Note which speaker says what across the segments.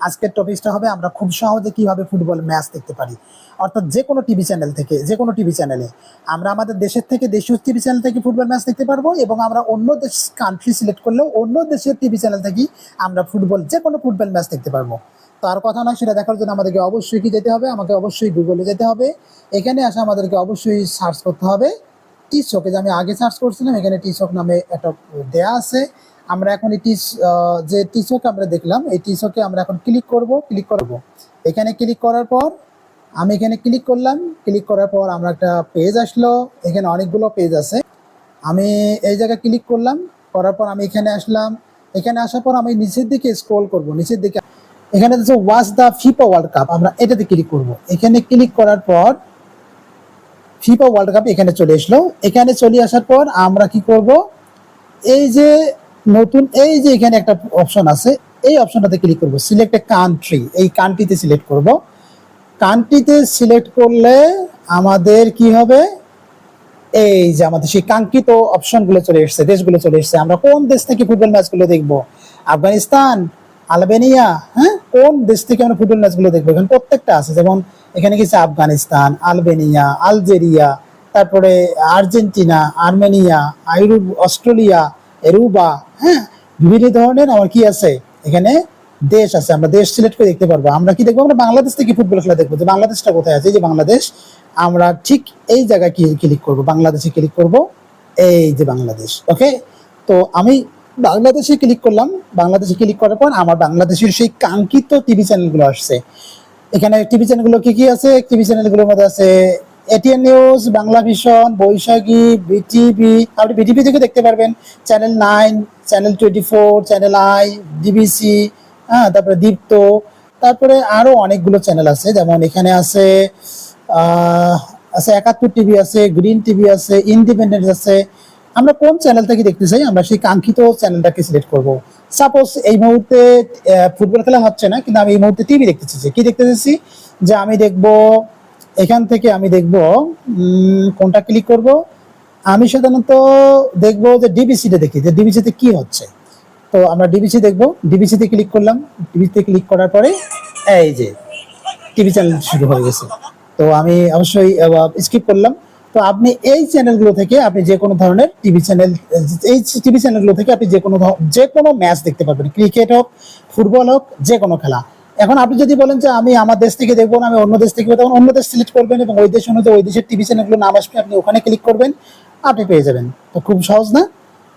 Speaker 1: আজকের টপিকটা হবে আমরা খুব সহজে কিভাবে ফুটবল ম্যাচ দেখতে পারি। অর্থাৎ যে কোনো টিভি চ্যানেল থেকে, যে কোনো টিভি চ্যানেলে আমরা আমাদের দেশের থেকে দেশীয় টিভি চ্যানেল থেকে ফুটবল ম্যাচ দেখতে পারবো, এবং আমরা অন্য দেশ কান্ট্রি সিলেক্ট করলেও অন্য দেশের টিভি চ্যানেল থেকেই আমরা যে কোনো ফুটবল ম্যাচ দেখতে পারবো। তার কথা নয়, সেটা দেখার জন্য আমাদেরকে অবশ্যই কি যেতে হবে, আমাকে অবশ্যই গুগলে যেতে হবে। এখানে আসা আমাদেরকে অবশ্যই সার্চ করতে হবে টিকশকে, যে আমি আগে সার্চ করছিলাম, এখানে টিকশক নামে একটা দেয়া আছে। আমরা এখন এই যে টিকশক আমরা দেখলাম, এই টিকশকে আমরা এখন ক্লিক করব। এখানে ক্লিক করার পর আমি এখানে ক্লিক করলাম। ক্লিক করার পর আমরা একটা পেজ আসলো, এখানে অনেকগুলো পেজ আছে। আমি এই জায়গায় ক্লিক করলাম, করার পর আমি এখানে আসলাম। এখানে আসার পর আমি নিচের দিকে স্ক্রল করব, নিচের দিকে এখানে হচ্ছে watch the FIFA world cup, আমরা এটাতে ক্লিক করব। এখানে ক্লিক করার পর ফিফা ওয়ার্ল্ড কাপ এখানে চলে আসলো। এখানে চলে আসার পর আমরা কি করব, এই যে নতুন এই যে এখানে একটা অপশন আছে, এই অপশনটাতে ক্লিক করব, সিলেক্ট এ কান্ট্রি, এই কান্ট্রিতে সিলেক্ট করব। কান্ট্রিতে সিলেক্ট করলে আমাদের কি হবে, এই যে আমাদের সেই কাঙ্ক্ষিত অপশনগুলো চলে এসেছে, দেশগুলো চলে এসেছে। আমরা কোন দেশ থেকে ফুটবল ম্যাচগুলো দেখবো, আফগানিস্তান, আলবেনিয়া, হ্যাঁ, কোন দেশ থেকে আমরা ফুটবল ম্যাচগুলো দেখবো, এখানে প্রত্যেকটা আছে। যেমন এখানে কিছু আফগানিস্তান, আলবেনিয়া, আলজেরিয়া, তারপরে আর্জেন্টিনা, আর্মেনিয়া, অস্ট্রেলিয়া, এরুবা, হ্যাঁ, বিভিন্ন ধরনের আমার কি আছে এখানে দেশ আছে। আমরা দেশ সিলেক্ট করে দেখতে পারবো। আমরা কি দেখবো, আমরা বাংলাদেশ থেকে ফুটবল খেলা দেখবো, যে বাংলাদেশটা কোথায় আছে, এই যে বাংলাদেশ। আমরা ঠিক এই জায়গায় ক্লিক করব, বাংলাদেশে ক্লিক করব, এই যে বাংলাদেশ। ওকে, তো আমি বাংলাদেশে ক্লিক করলাম। বাংলাদেশে ক্লিক করার পর আমার বাংলাদেশের সেই কাঙ্ক্ষিত টিভি চ্যানেলগুলো আসছে। এখানে টিভি চ্যানেলগুলো কি কি আছে, টিভি চ্যানেলগুলোর মধ্যে আছে এটিএন নিউজ, বাংলা ভিশন, বৈশাখী, বিটিভি। আপনি বিটিভি থেকে দেখতে পারবেন, channel 9, channel 24, channel I, DBC, হ্যাঁ, তারপরে দীপ্ত, তারপরে আরো অনেকগুলো চ্যানেল আছে। যেমন এখানে আছে আছে 71 টিভি আছে, গ্রিন টিভি আছে, ইন্ডিপেন্ডেন্ট আছে। আমরা কোন চ্যানেল থেকে দেখতে চাই, আমরা সেই কাঙ্ক্ষিত চ্যানেলটাকে সিলেক্ট করব। সাপোজ এই মুহূর্তে ফুটবল খেলা হচ্ছে না, কিন্তু আমি এই মুহূর্তে টিভি দেখতে চাইছি। কি দেখতে চাইছি, যে আমি দেখব, এখান থেকে আমি দেখব কোনটা ক্লিক করব। আমি সাধারণত দেখব যে ডিবিসিতে দেখি, যে ডিবিসিতে কি হচ্ছে। তো আমরা ডিবিসি দেখব, ডিবিসিতে ক্লিক করলাম। ডিবিসিতে ক্লিক করার পরে এই যে টিভি চ্যানেল শুরু হয়ে গেছে। তো আমি অবশ্যই স্কিপ করলাম। তো আপনি এই চ্যানেলগুলো থেকে আপনি যে কোনো ধরনের টিভি চ্যানেল, এই টিভি চ্যানেলগুলো থেকে আপনি যে কোনো ম্যাচ দেখতে পারবেন, ক্রিকেট হোক, ফুটবল হোক, যে কোনো খেলা। এখন আপনি যদি বলেন যে আমি আমার দেশ থেকে দেখবো না, আমি অন্য দেশ থেকে, তখন অন্য দেশ সিলেক্ট করবেন এবং ওই দেশ অনুযায়ী ওই দেশের টিভি চ্যানেলগুলো নাম আসবে, আপনি ওখানে ক্লিক করবেন, আপনি পেয়ে যাবেন। তো খুব সহজ না?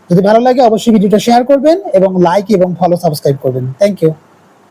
Speaker 1: যদি ভালো লাগে অবশ্যই ভিডিওটা শেয়ার করবেন এবং লাইক এবং ফলো সাবস্ক্রাইব করবেন। Thank you.